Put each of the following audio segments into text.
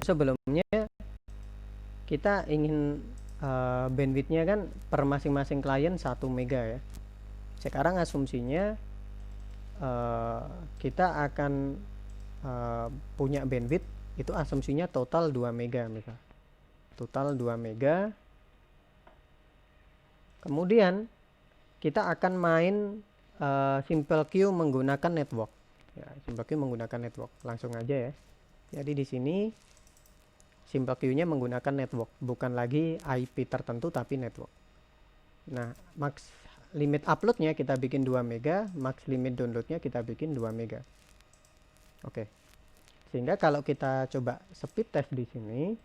Sebelumnya kita ingin bandwidthnya kan per masing-masing klien 1 mega ya. Sekarang asumsinya kita akan punya bandwidth itu asumsinya total 2 mega misal. Total 2 mega. Kemudian kita akan main simple queue menggunakan network. Ya, simple queue menggunakan network. Langsung aja ya. Jadi di sini simple queue-nya menggunakan network, bukan lagi IP tertentu tapi network. Nah, max limit uploadnya kita bikin 2 mega, max limit downloadnya kita bikin 2 mega. Oke. Sehingga kalau kita coba speed test di sini,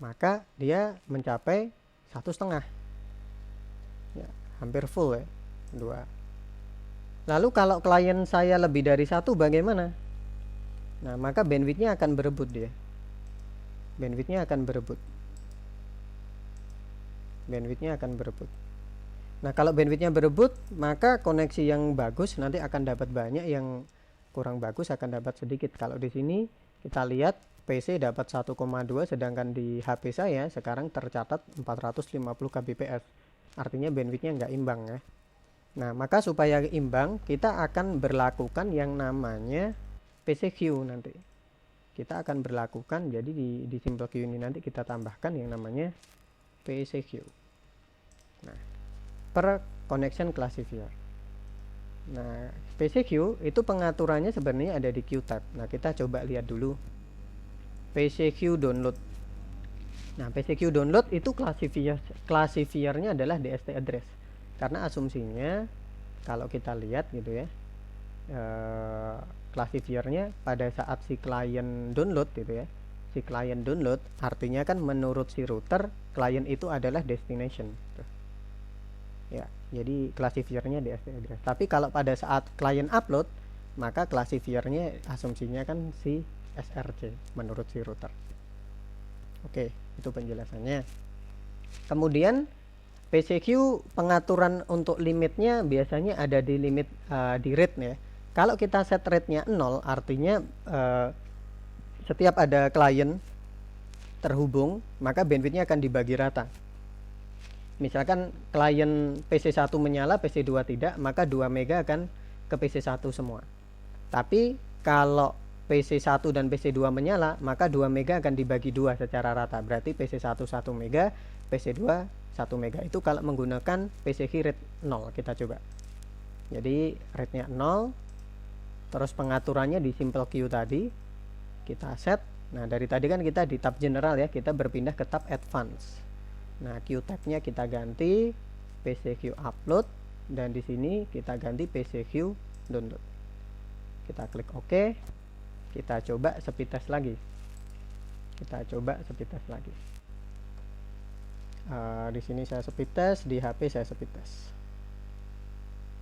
maka dia mencapai 1,5. Ya, hampir full ya. 2. Lalu kalau klien saya lebih dari 1 bagaimana? Nah, maka bandwidthnya akan berebut dia. Bandwidthnya akan berebut. Nah, kalau bandwidthnya berebut, maka koneksi yang bagus nanti akan dapat banyak, yang kurang bagus akan dapat sedikit. Kalau di sini kita lihat PC dapat 1,2, sedangkan di HP saya sekarang tercatat 450 kbps. Artinya bandwidthnya nggak imbang ya. Nah, maka supaya imbang, kita akan berlakukan yang namanya PCQ nanti. Kita akan berlakukan, jadi di simple queue ini nanti kita tambahkan yang namanya PCQ. Nah, per connection classifier. Nah, PCQ itu pengaturannya sebenarnya ada di QTab. Nah, kita coba lihat dulu. PCQ download. Nah, PCQ download itu classifiernya adalah DST address. Karena asumsinya kalau kita lihat gitu ya, classifiernya pada saat si klien download gitu ya, si klien download artinya kan menurut si router klien itu adalah destination gitu. Ya, jadi classifiernya DST address. Tapi kalau pada saat klien upload, maka classifiernya asumsinya kan si SRC menurut si router. Oke, itu penjelasannya. Kemudian PCQ pengaturan untuk limitnya biasanya ada di limit di rate ya. Kalau kita set rate-nya 0, artinya setiap ada klien terhubung, maka bandwidth-nya akan dibagi rata. Misalkan klien PC1 menyala, PC2 tidak, maka 2 mega akan ke PC1 semua. Tapi kalau PC1 dan PC2 menyala, maka 2 mega akan dibagi 2 secara rata. Berarti PC1 1 mega, PC2 1 mega. Itu kalau menggunakan PCQ rate 0. Kita coba. Jadi rate-nya 0. Terus pengaturannya di simple queue tadi kita set. Nah, dari tadi kan kita di tab general ya, kita berpindah ke tab advance. Nah, queue tab-nya kita ganti PCQ upload, dan di sini kita ganti PCQ download. Kita klik OK. Kita coba speed test lagi. Di sini saya speed test, di HP saya speed test.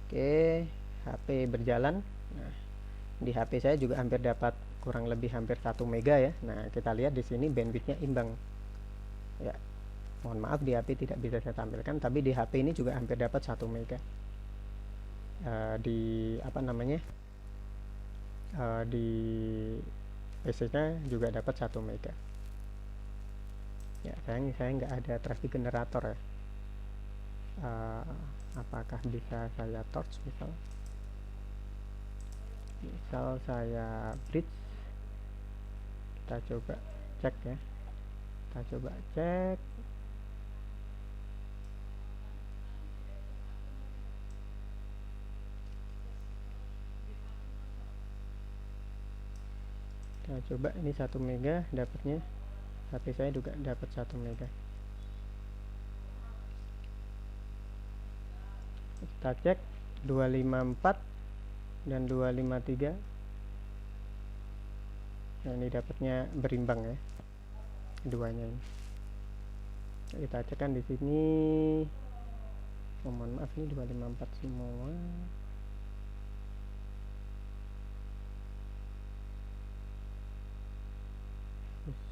Oke, HP berjalan. Nah, di HP saya juga hampir dapat kurang lebih hampir 1 mega ya. Nah, kita lihat di sini bandwidthnya imbang. Ya, mohon maaf di HP tidak bisa saya tampilkan, tapi di HP ini juga hampir dapat 1 mega. Di PC-nya juga dapat 1 mega. Ya, saya nggak ada traffic generator ya. Apakah bisa saya torch misal saya bridge. Kita coba cek ya. Kita coba ini 1 mega dapatnya. HP saya juga dapat 1 mega. Kita cek 254 dan 253. Nah, ini dapatnya berimbang ya, keduanya ini. Kita cek kan di sini. Mohon maaf, ini 254 semua.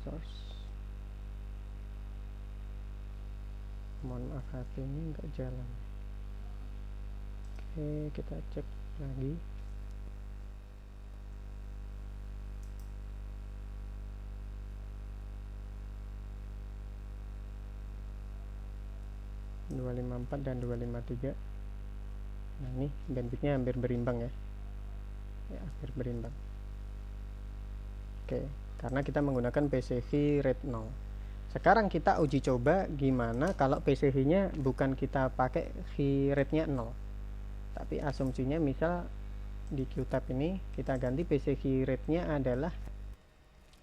Source. Mohon maaf, HP ini nggak jalan. Oke, kita cek lagi. 254 dan 253. Nah ini bandwidthnya hampir berimbang ya, hampir berimbang. Oke, karena kita menggunakan PCV rate 0. Sekarang kita uji coba gimana kalau PCV nya bukan kita pakai V rate nya 0, tapi asumsinya misal di QTAP ini kita ganti PCV rate nya adalah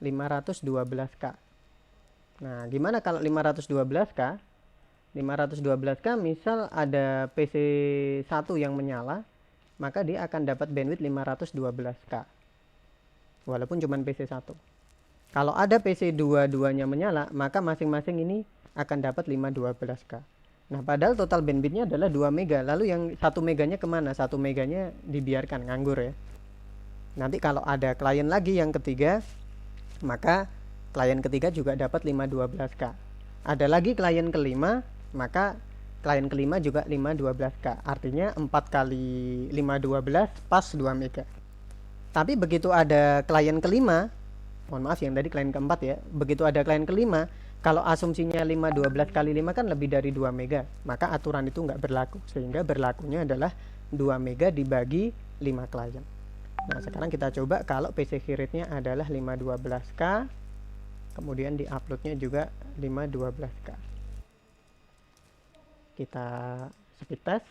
512K. Nah gimana kalau 512K? 512K misal ada PC1 yang menyala, maka dia akan dapat bandwidth 512K walaupun cuma PC1. Kalau ada PC2 duanya menyala, maka masing-masing ini akan dapat 512K. Nah padahal total bandwidthnya adalah 2 mega. Lalu yang 1 meganya kemana? 1 meganya dibiarkan nganggur ya. Nanti kalau ada klien lagi yang ketiga, maka klien ketiga juga dapat 512K. Ada lagi klien kelima, maka klien kelima juga 512K. Artinya 4 kali 512 pas 2 mega. Tapi begitu ada klien kelima, mohon maaf yang tadi klien keempat ya, begitu ada klien kelima, kalau asumsinya 512 kali 5 kan lebih dari 2 mega, maka aturan itu nggak berlaku, sehingga berlakunya adalah 2 mega dibagi 5 klien. Nah sekarang kita coba kalau PCV rate-nya adalah 512K, kemudian di uploadnya juga 512K. Kita speed test.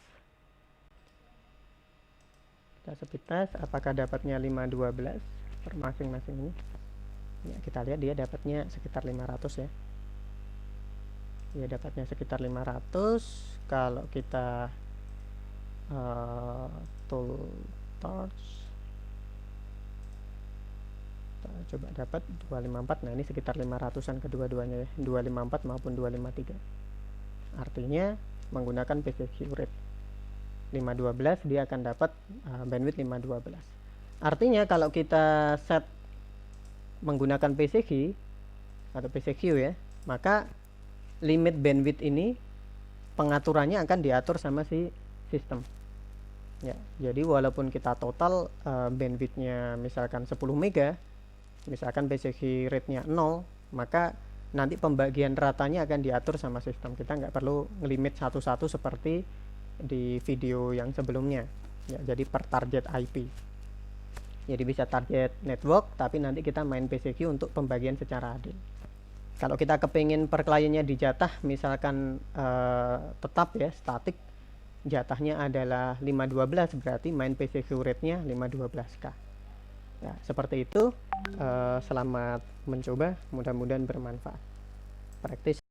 Apakah dapatnya 512 per masing-masing ini. Ya, kita lihat dia dapatnya sekitar 500 ya. Dia dapatnya sekitar 500. Kalau kita tool torch, kita coba dapat 254. Nah ini sekitar 500an kedua-duanya ya, 254 maupun 253. Artinya menggunakan PCV rate 512 dia akan dapat bandwidth 512. Artinya kalau kita set menggunakan PCV atau PCQ ya, maka limit bandwidth ini pengaturannya akan diatur sama si sistem ya. Jadi walaupun kita total bandwidthnya misalkan 10 mega, misalkan PCV rate nya 0, maka nanti pembagian ratanya akan diatur sama sistem. Kita nggak perlu ngelimit satu-satu seperti di video yang sebelumnya ya, jadi per target IP. Jadi bisa target network, tapi nanti kita main PCQ untuk pembagian secara adil. Kalau kita kepingin per kliennya dijatah misalkan tetap ya, statik, jatahnya adalah 512, berarti main PCQ rate nya 512K ya, seperti itu. Selamat mencoba, mudah-mudahan bermanfaat. Praktis